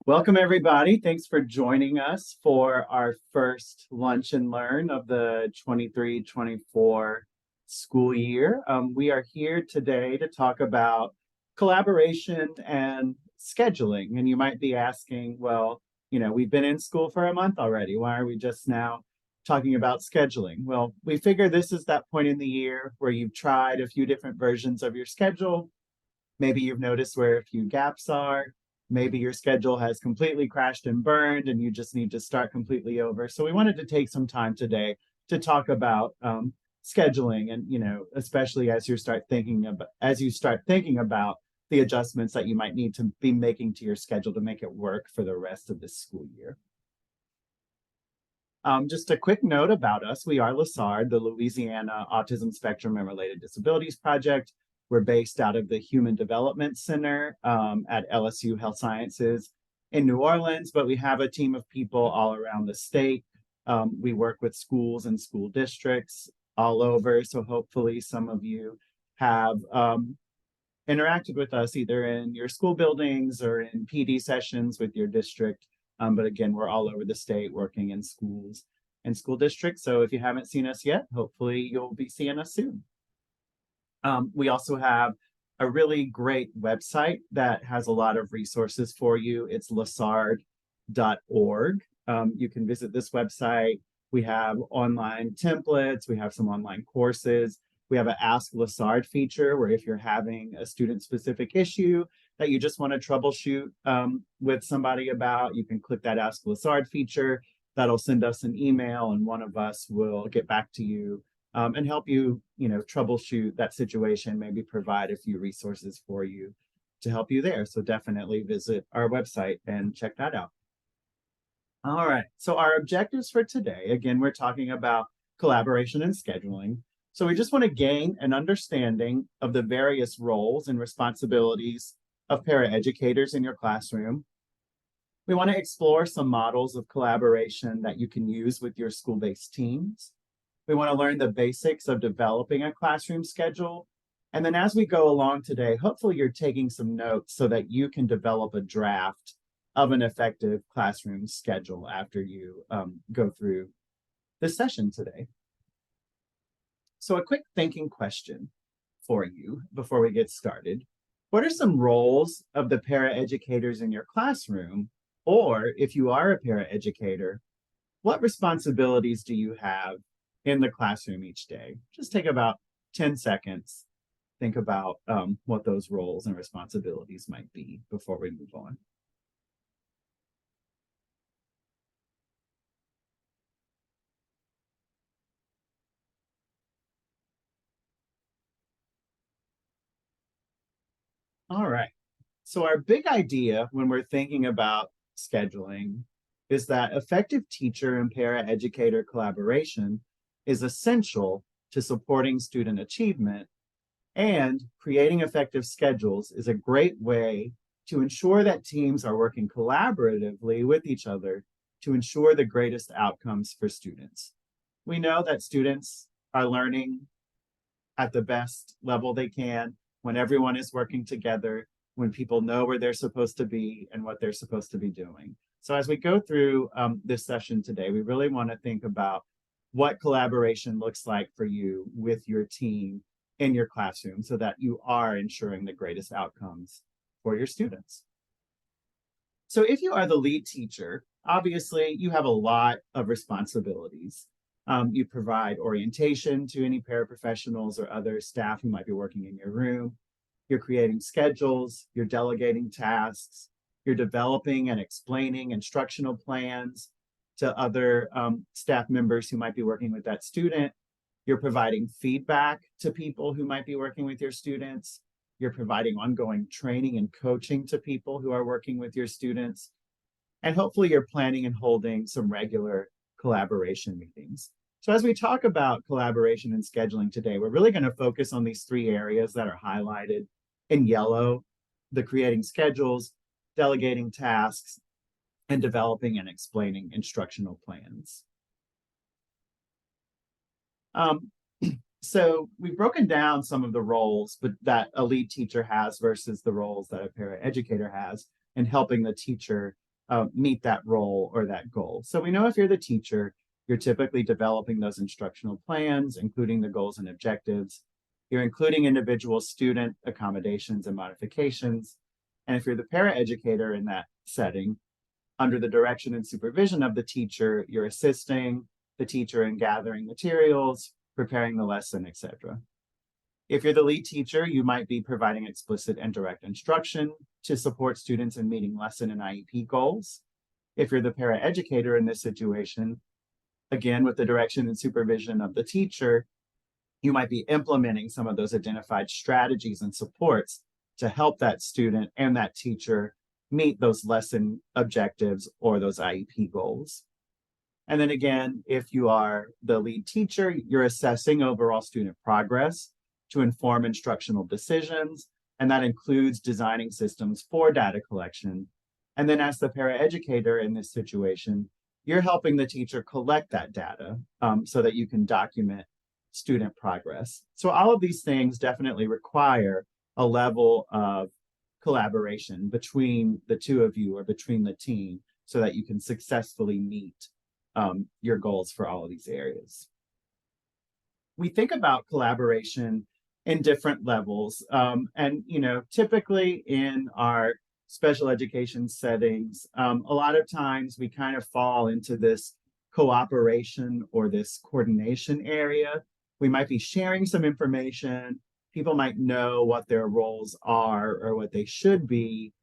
Welcome, everybody. Thanks for joining us for our first Lunch and Learn of the 23-24 school year. We are here today to talk about collaboration and scheduling. And you might be asking, well, we've been in school for a month already. Why are we just now talking about scheduling? Well, we figure this is that point in the year where you've tried a few different versions of your schedule. Maybe you've noticed where a few gaps are. Maybe your schedule has completely crashed and burned and you just need to start completely over. So we wanted to take some time today to talk about scheduling and, especially as you start thinking about the adjustments that you might need to be making to your schedule to make it work for the rest of this school year. Just a quick note about us. We are LASARD, the Louisiana Autism Spectrum and Related Disabilities Project. We're based out of the Human Development Center at LSU Health Sciences in New Orleans, but we have a team of people all around the state. We work with schools and school districts all over, so hopefully some of you have interacted with us either in your school buildings or in PD sessions with your district. But again, we're all over the state working in schools and school districts. So if you haven't seen us yet, hopefully you'll be seeing us soon. We also have a really great website that has a lot of resources for you. It's lasard.org. You can visit this website. We have online templates. We have some online courses. We have an Ask LASARD feature where if you're having a student-specific issue that you just want to troubleshoot with somebody about, you can click that Ask LASARD feature. That'll send us an email and one of us will get back to you and help you, troubleshoot that situation, maybe provide a few resources for you to help you there. So definitely visit our website and check that out. All right, so our objectives for today, again, we're talking about collaboration and scheduling. So we just want to gain an understanding of the various roles and responsibilities of paraeducators in your classroom. We want to explore some models of collaboration that you can use with your school-based teams. We want to learn the basics of developing a classroom schedule. And then as we go along today, hopefully you're taking some notes so that you can develop a draft of an effective classroom schedule after you go through this session today. So a quick thinking question for you before we get started. What are some roles of the paraeducators in your classroom? Or if you are a paraeducator, what responsibilities do you have in the classroom each day? Just take about 10 seconds. Think about what those roles and responsibilities might be before we move on. All right. So our big idea when we're thinking about scheduling is that effective teacher and paraeducator collaboration is essential to supporting student achievement, and creating effective schedules is a great way to ensure that teams are working collaboratively with each other to ensure the greatest outcomes for students. We know that students are learning at the best level they can when everyone is working together, when people know where they're supposed to be and what they're supposed to be doing. So as we go through this session today, we really want to think about what collaboration looks like for you with your team in your classroom so that you are ensuring the greatest outcomes for your students. So if you are the lead teacher, obviously you have a lot of responsibilities. You provide orientation to any paraprofessionals or other staff who might be working in your room. You're creating schedules, you're delegating tasks, you're developing and explaining instructional plans to other staff members who might be working with that student. You're providing feedback to people who might be working with your students. You're providing ongoing training and coaching to people who are working with your students. And hopefully you're planning and holding some regular collaboration meetings. So as we talk about collaboration and scheduling today, we're really going to focus on these three areas that are highlighted in yellow: the creating schedules, delegating tasks, and developing and explaining instructional plans. So we've broken down some of the roles that a lead teacher has versus the roles that a paraeducator has in helping the teacher meet that role or that goal. So we know if you're the teacher, you're typically developing those instructional plans, including the goals and objectives. You're including individual student accommodations and modifications. And if you're the paraeducator in that setting, under the direction and supervision of the teacher, you're assisting the teacher in gathering materials, preparing the lesson, etc. If you're the lead teacher, you might be providing explicit and direct instruction to support students in meeting lesson and IEP goals. If you're the paraeducator in this situation, again, with the direction and supervision of the teacher, you might be implementing some of those identified strategies and supports to help that student and that teacher meet those lesson objectives or those IEP goals. And then again, if you are the lead teacher, you're assessing overall student progress to inform instructional decisions, and that includes designing systems for data collection. And then as the paraeducator in this situation, you're helping the teacher collect that data so that you can document student progress. So all of these things definitely require a level of collaboration between the two of you or between the team so that you can successfully meet your goals for all of these areas. We think about collaboration in different levels. And, typically in our special education settings, a lot of times we kind of fall into this cooperation or this coordination area. We might be sharing some information. People might know what their roles are or what they should be.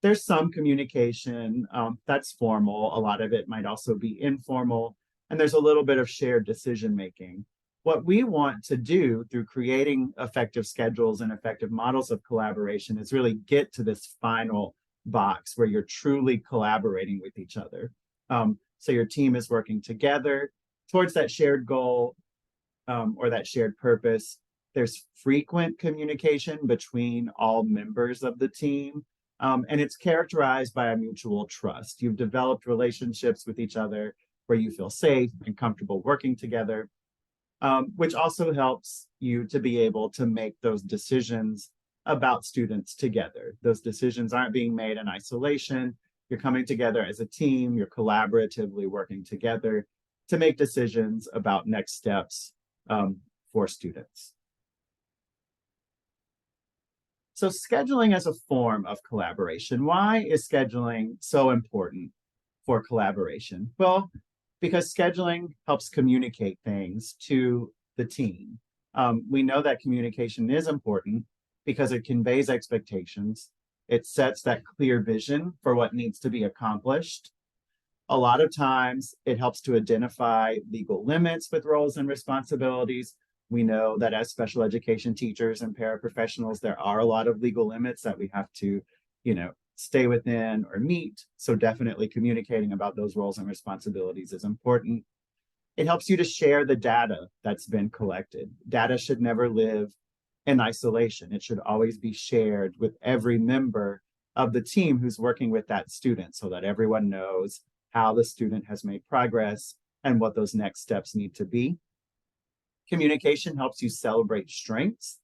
There's some communication that's formal. A lot of it might also be informal. And there's a little bit of shared decision making. What we want to do through creating effective schedules and effective models of collaboration is really get to this final box where you're truly collaborating with each other. So your team is working together towards that shared goal or that shared purpose. There's frequent communication between all members of the team, and it's characterized by a mutual trust. You've developed relationships with each other where you feel safe and comfortable working together. Which also helps you to be able to make those decisions about students together. Those decisions aren't being made in isolation. You're coming together as a team, you're collaboratively working together to make decisions about next steps for students. So scheduling as a form of collaboration. Why is scheduling so important for collaboration? Well, because scheduling helps communicate things to the team. We know that communication is important because it conveys expectations. It sets that clear vision for what needs to be accomplished. A lot of times it helps to identify legal limits with roles and responsibilities. We know that as special education teachers and paraprofessionals, there are a lot of legal limits that we have to, stay within or meet. So definitely communicating about those roles and responsibilities is important. It helps you to share the data that's been collected. Data should never live in isolation. It should always be shared with every member of the team who's working with that student so that everyone knows how the student has made progress and what those next steps need to be. Communication helps you celebrate strengths,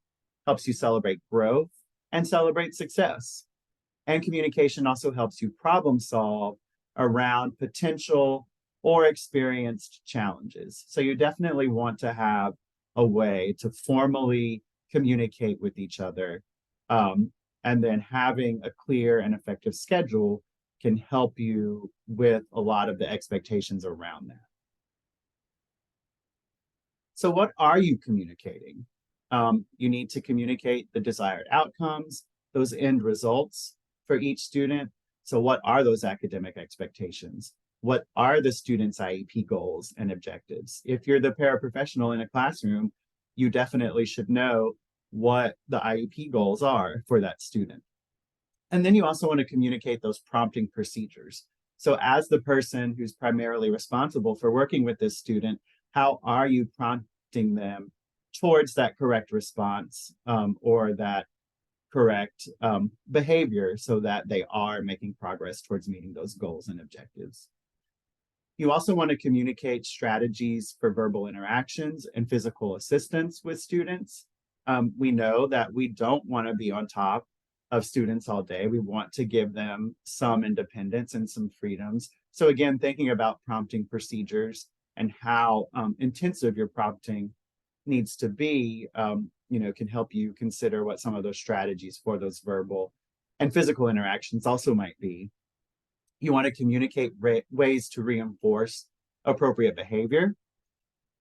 helps you celebrate growth, and celebrate success. And communication also helps you problem solve around potential or experienced challenges. So you definitely want to have a way to formally communicate with each other. And then having a clear and effective schedule can help you with a lot of the expectations around that. So what are you communicating? You need to communicate the desired outcomes, those end results for each student. So what are those academic expectations? What are the students' IEP goals and objectives? If you're the paraprofessional in a classroom, you definitely should know what the IEP goals are for that student. And then you also want to communicate those prompting procedures. So as the person who's primarily responsible for working with this student, how are you prompting them towards that correct response or that correct behavior so that they are making progress towards meeting those goals and objectives? You also want to communicate strategies for verbal interactions and physical assistance with students. We know that we don't want to be on top of students all day. We want to give them some independence and some freedoms. So again, thinking about prompting procedures and how intensive your prompting needs to be, can help you consider what some of those strategies for those verbal and physical interactions also might be. You want to communicate ways to reinforce appropriate behavior.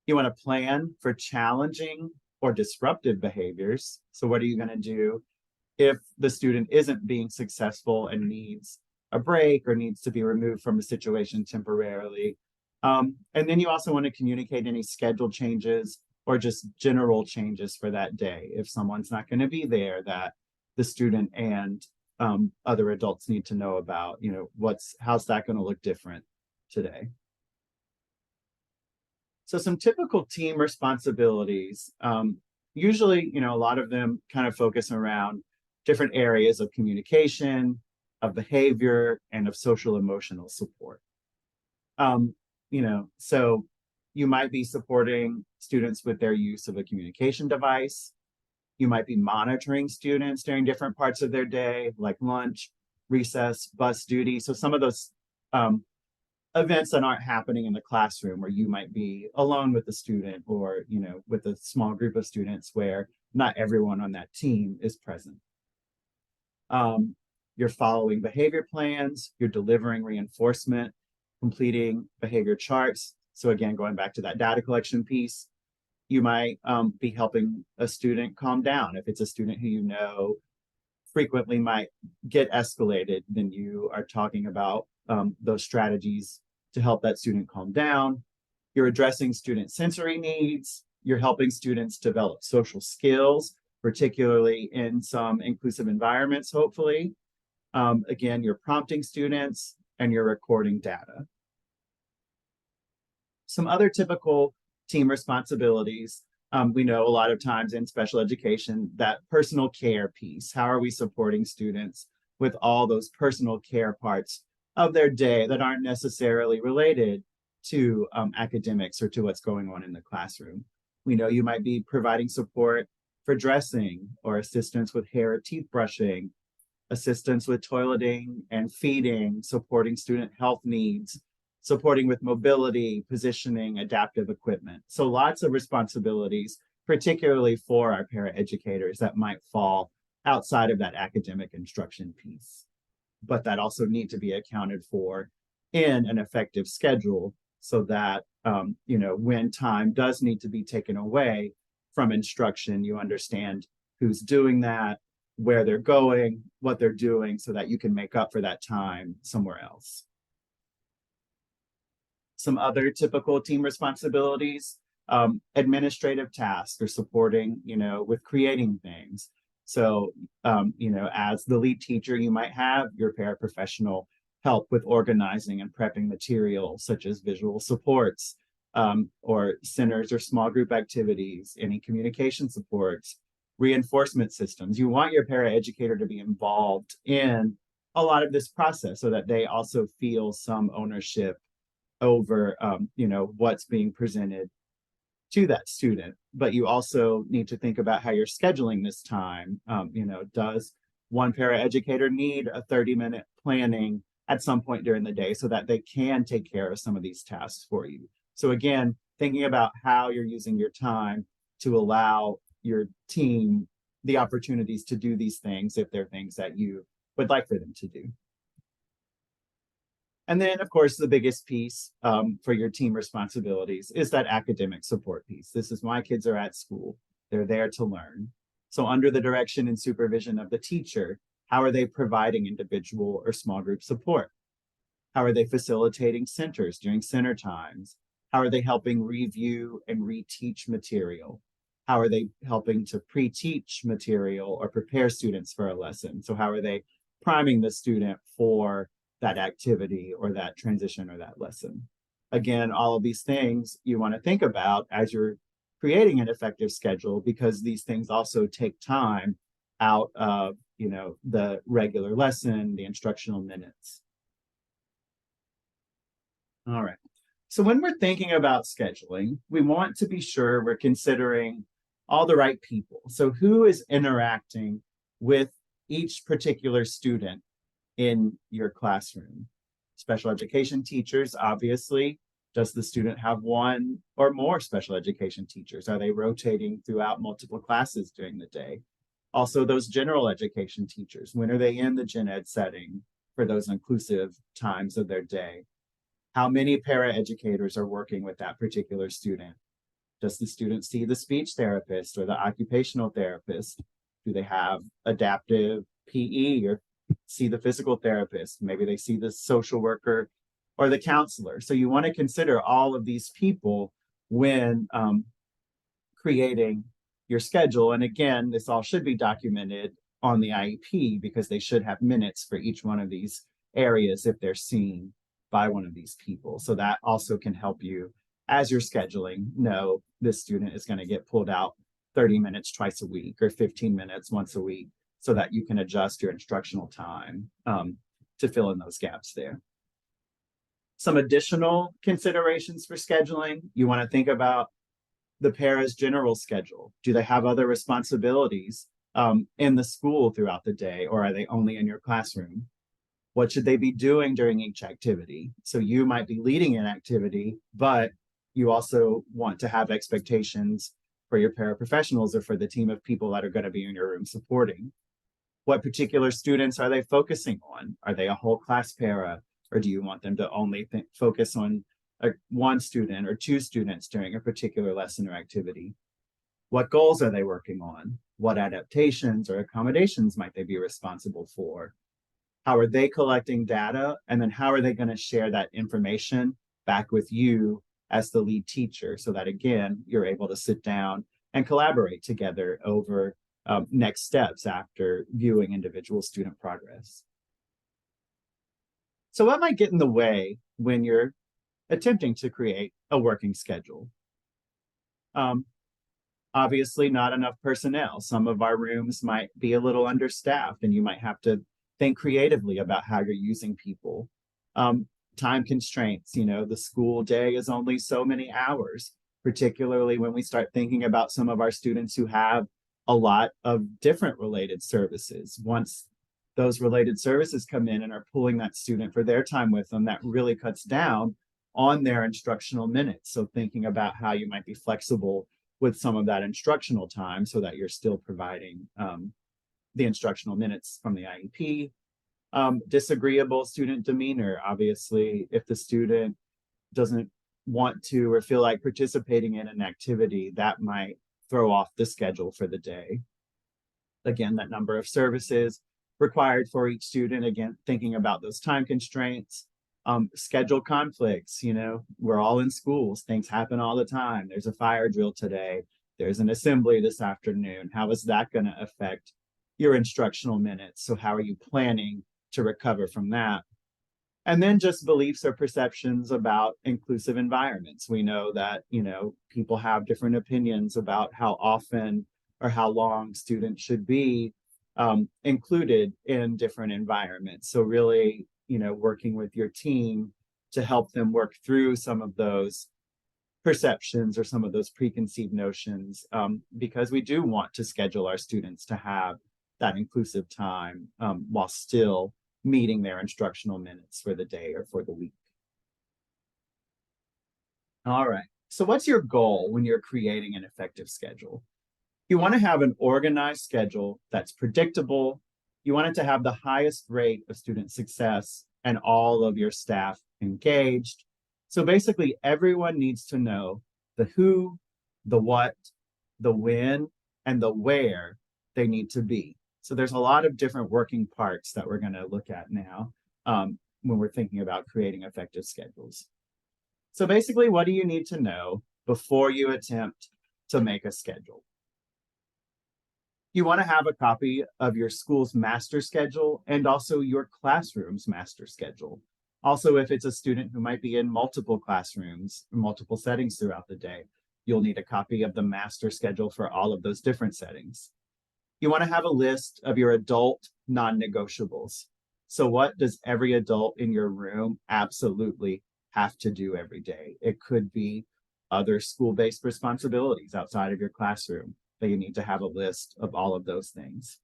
You want to plan for challenging or disruptive behaviors. So what are you going to do if the student isn't being successful and needs a break or needs to be removed from a situation temporarily? And then you also want to communicate any schedule changes or just general changes for that day. If someone's not going to be there, that the student and other adults need to know about, how's that going to look different today? So some typical team responsibilities, usually, a lot of them kind of focus around different areas of communication, of behavior, and of social emotional support. So you might be supporting students with their use of a communication device. You might be monitoring students during different parts of their day, like lunch, recess, bus duty. So some of those events that aren't happening in the classroom, where you might be alone with the student or, with a small group of students where not everyone on that team is present. You're following behavior plans, you're delivering reinforcement, completing behavior charts. So again, going back to that data collection piece, you might be helping a student calm down. If it's a student who frequently might get escalated, then you are talking about those strategies to help that student calm down. You're addressing student sensory needs. You're helping students develop social skills, particularly in some inclusive environments, hopefully. Again, you're prompting students and you're recording data. Some other typical team responsibilities. We know a lot of times in special education, that personal care piece. How are we supporting students with all those personal care parts of their day that aren't necessarily related to academics or to what's going on in the classroom? We know you might be providing support for dressing or assistance with hair or teeth brushing, assistance with toileting and feeding, supporting student health needs, supporting with mobility, positioning, adaptive equipment. So lots of responsibilities, particularly for our paraeducators, that might fall outside of that academic instruction piece, but that also need to be accounted for in an effective schedule so that, when time does need to be taken away from instruction, you understand who's doing that, where they're going, what they're doing, so that you can make up for that time somewhere else. Some other typical team responsibilities, administrative tasks or supporting, with creating things. So, as the lead teacher, you might have your paraprofessional help with organizing and prepping materials such as visual supports, or centers or small group activities, any communication supports, reinforcement systems. You want your paraeducator to be involved in a lot of this process so that they also feel some ownership over what's being presented to that student. But you also need to think about how you're scheduling this time. Does one paraeducator need a 30-minute planning at some point during the day so that they can take care of some of these tasks for you? So again, thinking about how you're using your time to allow your team the opportunities to do these things if they're things that you would like for them to do. And then, of course, the biggest piece for your team responsibilities is that academic support piece. This is why kids are at school. They're there to learn. So under the direction and supervision of the teacher, how are they providing individual or small group support? How are they facilitating centers during center times? How are they helping review and reteach material? How are they helping to pre-teach material or prepare students for a lesson? So how are they priming the student for that activity or that transition or that lesson? Again, all of these things you want to think about as you're creating an effective schedule, because these things also take time out of the regular lesson, the instructional minutes. All right. So when we're thinking about scheduling, we want to be sure we're considering all the right people. So who is interacting with each particular student in your classroom. Special education teachers, obviously, does the student have one or more special education teachers? Are they rotating throughout multiple classes during the day? Also, those general education teachers, when are they in the gen ed setting for those inclusive times of their day? How many paraeducators are working with that particular student? Does the student see the speech therapist or the occupational therapist? Do they have adaptive PE or see the physical therapist? Maybe they see the social worker or the counselor. So you want to consider all of these people when creating your schedule. And again, this all should be documented on the IEP because they should have minutes for each one of these areas if they're seen by one of these people. So that also can help you as you're scheduling know this student is going to get pulled out 30 minutes twice a week or 15 minutes once a week so that you can adjust your instructional time to fill in those gaps there. Some additional considerations for scheduling, you want to think about the para's general schedule. Do they have other responsibilities in the school throughout the day, or are they only in your classroom? What should they be doing during each activity? So you might be leading an activity, but you also want to have expectations for your paraprofessionals or for the team of people that are going to be in your room supporting. What particular students are they focusing on? Are they a whole class para, or do you want them to only focus on one student or two students during a particular lesson or activity? What goals are they working on? What adaptations or accommodations might they be responsible for? How are they collecting data? And then how are they going to share that information back with you as the lead teacher so that, again, you're able to sit down and collaborate together over next steps after viewing individual student progress. So what might get in the way when you're attempting to create a working schedule? Obviously, not enough personnel. Some of our rooms might be a little understaffed, and you might have to think creatively about how you're using people. Time constraints, the school day is only so many hours, particularly when we start thinking about some of our students who have a lot of different related services. Once those related services come in and are pulling that student for their time with them, that really cuts down on their instructional minutes. So thinking about how you might be flexible with some of that instructional time so that you're still providing the instructional minutes from the IEP. Disagreeable student demeanor. Obviously, if the student doesn't want to or feel like participating in an activity, that might throw off the schedule for the day. Again, that number of services required for each student, again, thinking about those time constraints. Schedule conflicts, we're all in schools, things happen all the time. There's a fire drill today, there's an assembly this afternoon. How is that going to affect your instructional minutes? So how are you planning to recover from that? And then just beliefs or perceptions about inclusive environments. We know that, people have different opinions about how often or how long students should be included in different environments. So really, working with your team to help them work through some of those perceptions or some of those preconceived notions, because we do want to schedule our students to have that inclusive time while still meeting their instructional minutes for the day or for the week. All right. So what's your goal when you're creating an effective schedule? You want to have an organized schedule that's predictable. You want it to have the highest rate of student success and all of your staff engaged. So basically, everyone needs to know the who, the what, the when, and the where they need to be. So there's a lot of different working parts that we're going to look at now when we're thinking about creating effective schedules. So basically, what do you need to know before you attempt to make a schedule? You want to have a copy of your school's master schedule and also your classroom's master schedule. Also, if it's a student who might be in multiple classrooms, multiple settings throughout the day, you'll need a copy of the master schedule for all of those different settings. You want to have a list of your adult non-negotiables. So what does every adult in your room absolutely have to do every day? It could be other school-based responsibilities outside of your classroom, that you need to have a list of all of those things.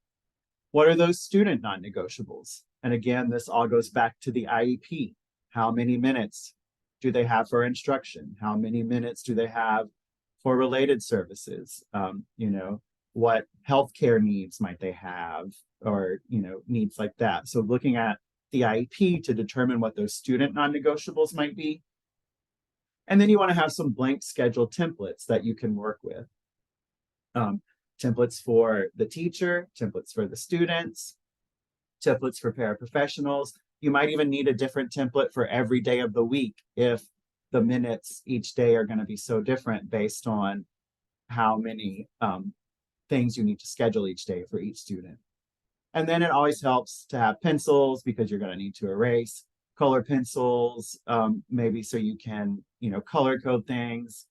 What are those student non-negotiables? And again, this all goes back to the IEP. How many minutes do they have for instruction? How many minutes do they have for related services? What healthcare needs might they have, or needs like that. So looking at the IEP to determine what those student non-negotiables might be. And then you want to have some blank schedule templates that you can work with. Templates for the teacher, templates for the students, templates for paraprofessionals. You might even need a different template for every day of the week if the minutes each day are going to be so different based on how many things you need to schedule each day for each student. And then it always helps to have pencils because you're going to need to erase, color pencils, maybe so you can, color code things,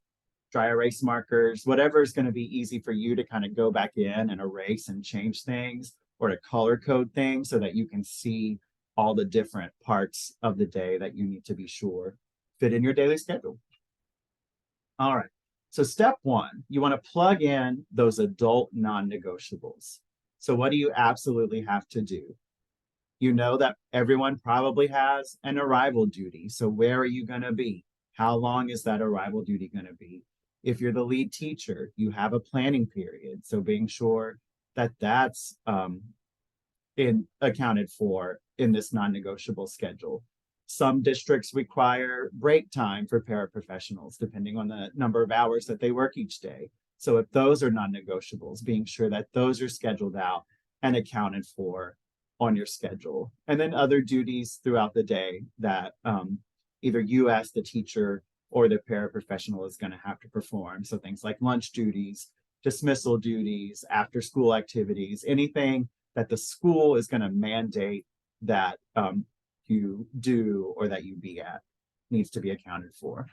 dry erase markers, whatever is going to be easy for you to kind of go back in and erase and change things, or to color code things so that you can see all the different parts of the day that you need to be sure fit in your daily schedule. All right. So step one, you want to plug in those adult non-negotiables. So what do you absolutely have to do? You know that everyone probably has an arrival duty. So where are you going to be? How long is that arrival duty going to be? If you're the lead teacher, you have a planning period. So being sure that that's accounted for in this non-negotiable schedule. Some districts require break time for paraprofessionals, depending on the number of hours that they work each day. So if those are non-negotiables, being sure that those are scheduled out and accounted for on your schedule. And then other duties throughout the day that either you as the teacher or the paraprofessional is going to have to perform. So things like lunch duties, dismissal duties, after school activities, anything that the school is going to mandate that you do or that you be at needs to be accounted for.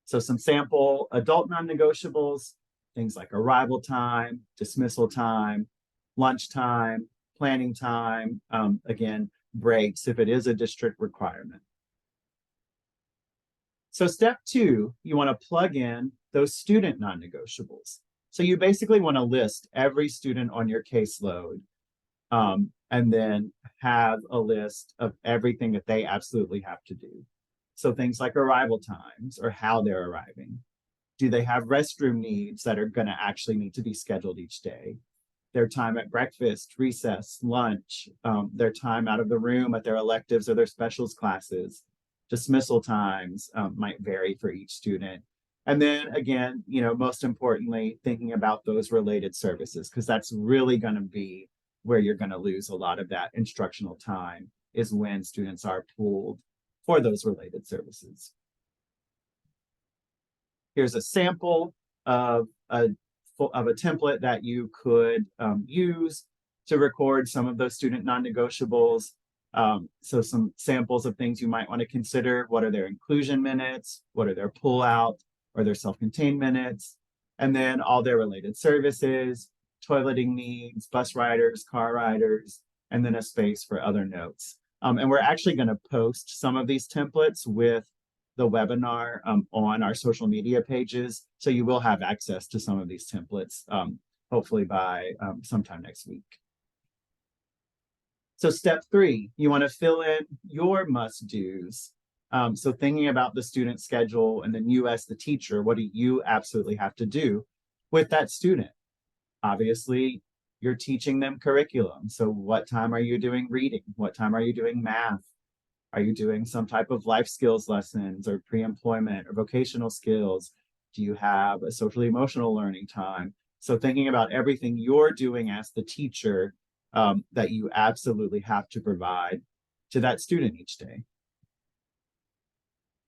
So some sample adult non-negotiables, things like arrival time, dismissal time, lunch time, planning time, again, breaks if it is a district requirement. So step two, you want to plug in those student non-negotiables. So you basically want to list every student on your caseload, and then have a list of everything that they absolutely have to do. So things like arrival times or how they're arriving. Do they have restroom needs that are going to actually need to be scheduled each day? Their time at breakfast, recess, lunch, their time out of the room at their electives or their specials classes. Dismissal times might vary for each student. And then again, most importantly, thinking about those related services, because that's really going to be where you're going to lose a lot of that instructional time, is when students are pooled for those related services. Here's a sample of a template that you could use to record some of those student non-negotiables. So some samples of things you might want to consider. What are their inclusion minutes? What are their pull-out or their self-contained minutes? And then all their related services, toileting needs, bus riders, car riders, and then a space for other notes. And we're actually going to post some of these templates with the webinar on our social media pages. So you will have access to some of these templates, hopefully by sometime next week. So step three, you want to fill in your must-dos. So thinking about the student schedule, and then you as the teacher, what do you absolutely have to do with that student? Obviously, you're teaching them curriculum. So what time are you doing reading? What time are you doing math? Are you doing some type of life skills lessons or pre-employment or vocational skills? Do you have a social emotional learning time? So thinking about everything you're doing as the teacher that you absolutely have to provide to that student each day.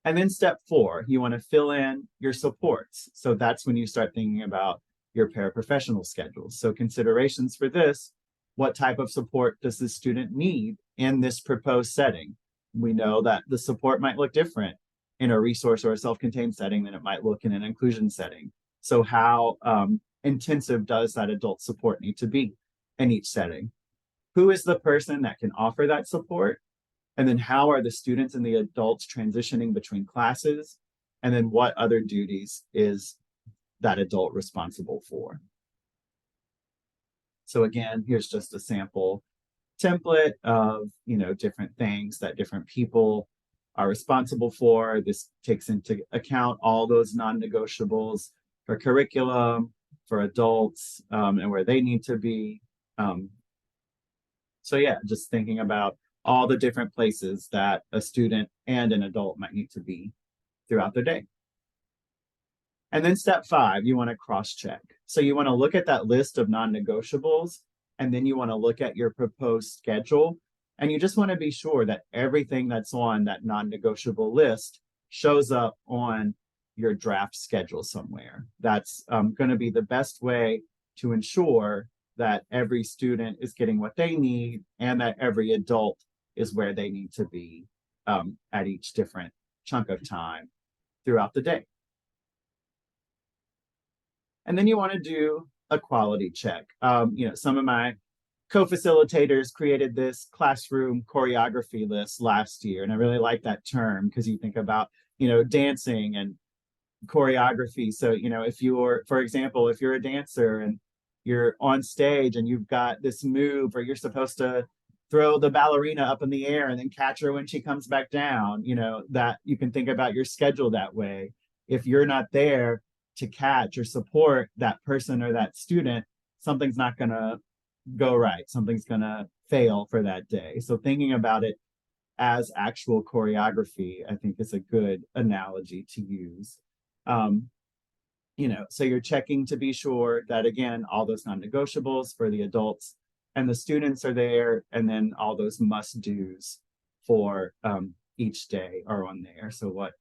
And then step four, you want to fill in your supports. So that's when you start thinking about your paraprofessional schedules. So considerations for this: what type of support does the student need in this proposed setting? We know that the support might look different in a resource or a self-contained setting than it might look in an inclusion setting. So how intensive does that adult support need to be in each setting? Who is the person that can offer that support? And then how are the students and the adults transitioning between classes? And then what other duties is that adult responsible for? So again, here's just a sample template of, different things that different people are responsible for. This takes into account all those non-negotiables for curriculum, for adults, and where they need to be. So yeah, just thinking about all the different places that a student and an adult might need to be throughout their day. And then step 5, you want to cross-check. So you want to look at that list of non-negotiables, and then you want to look at your proposed schedule. And you just want to be sure that everything that's on that non-negotiable list shows up on your draft schedule somewhere. That's going to be the best way to ensure that every student is getting what they need and that every adult is where they need to be at each different chunk of time throughout the day. And then you want to do a quality check. Some of my co-facilitators created this classroom choreography list last year, and I really like that term because you think about, dancing and choreography. So, if you're, for example, if you're a dancer and you're on stage and you've got this move, or you're supposed to throw the ballerina up in the air and then catch her when she comes back down, that you can think about your schedule that way. If you're not there to catch or support that person or that student, something's not going to go right. Something's going to fail for that day. So thinking about it as actual choreography, I think is a good analogy to use. So you're checking to be sure that, again, all those non-negotiables for the adults and the students are there, and then all those must-dos for each day are on there. So what,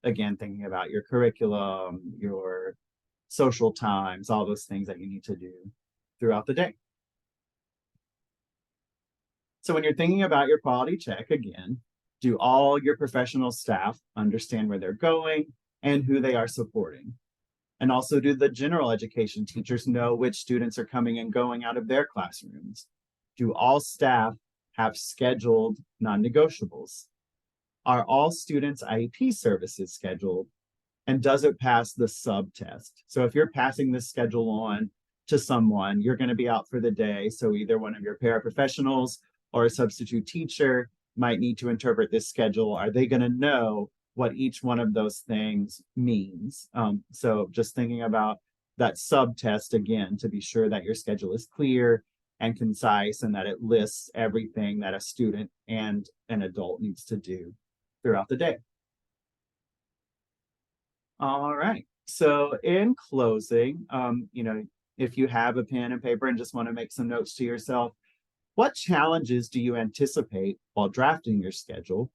again, thinking about your curriculum, your social times, all those things that you need to do throughout the day. So when you're thinking about your quality check, again, do all your professional staff understand where they're going and who they are supporting? And also, do the general education teachers know which students are coming and going out of their classrooms? Do all staff have scheduled non-negotiables? Are all students' IEP services scheduled? And does it pass the sub-test? So if you're passing this schedule on to someone, you're going to be out for the day. So either one of your paraprofessionals or a substitute teacher might need to interpret this schedule. Are they going to know what each one of those things means? So just thinking about that sub-test again, to be sure that your schedule is clear and concise and that it lists everything that a student and an adult needs to do throughout the day. All right. So in closing, if you have a pen and paper and just want to make some notes to yourself, what challenges do you anticipate while drafting your schedule?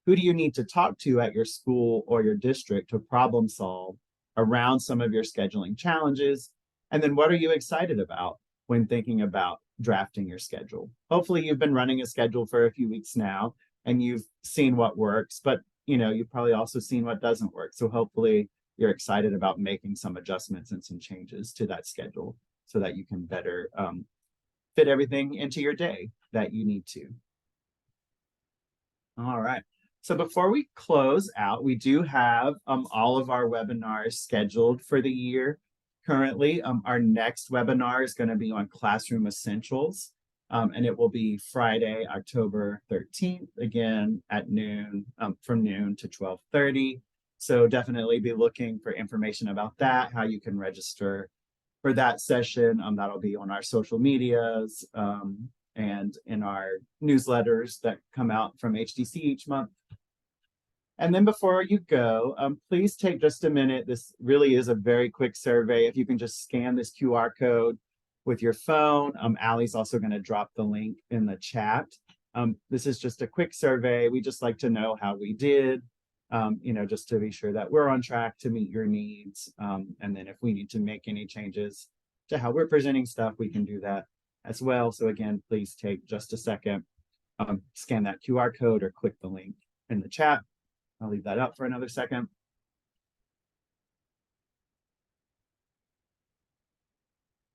Who do you need to talk to at your school or your district to problem solve around some of your scheduling challenges? And then what are you excited about when thinking about drafting your schedule? Hopefully you've been running a schedule for a few weeks now and you've seen what works, but you've probably also seen what doesn't work. So hopefully you're excited about making some adjustments and some changes to that schedule so that you can better fit everything into your day that you need to. All right. So before we close out, we do have all of our webinars scheduled for the year. Currently, our next webinar is going to be on Classroom Essentials, and it will be Friday, October 13th, again at noon, from noon to 12:30. So definitely be looking for information about that, how you can register for that session. That'll be on our social medias and in our newsletters that come out from HDC each month. And then before you go, please take just a minute. This really is a very quick survey. If you can just scan this QR code with your phone. Allie's also going to drop the link in the chat. This is just a quick survey. We just like to know how we did, just to be sure that we're on track to meet your needs. And then if we need to make any changes to how we're presenting stuff, we can do that as well. So again, please take just a second, scan that QR code or click the link in the chat. I'll leave that up for another second.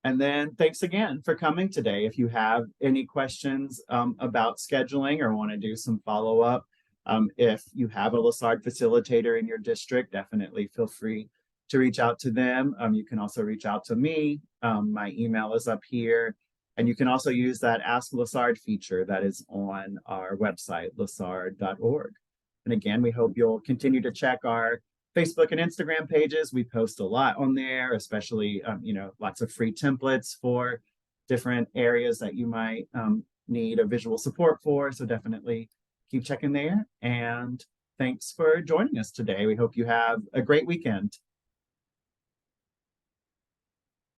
And then thanks again for coming today. If you have any questions about scheduling or want to do some follow-up, if you have a LaSard facilitator in your district, definitely feel free to reach out to them. You can also reach out to me. My email is up here. And you can also use that Ask Lessard feature that is on our website, lessard.org. And again, we hope you'll continue to check our Facebook and Instagram pages. We post a lot on there, especially, lots of free templates for different areas that you might need a visual support for. So definitely keep checking there. And thanks for joining us today. We hope you have a great weekend.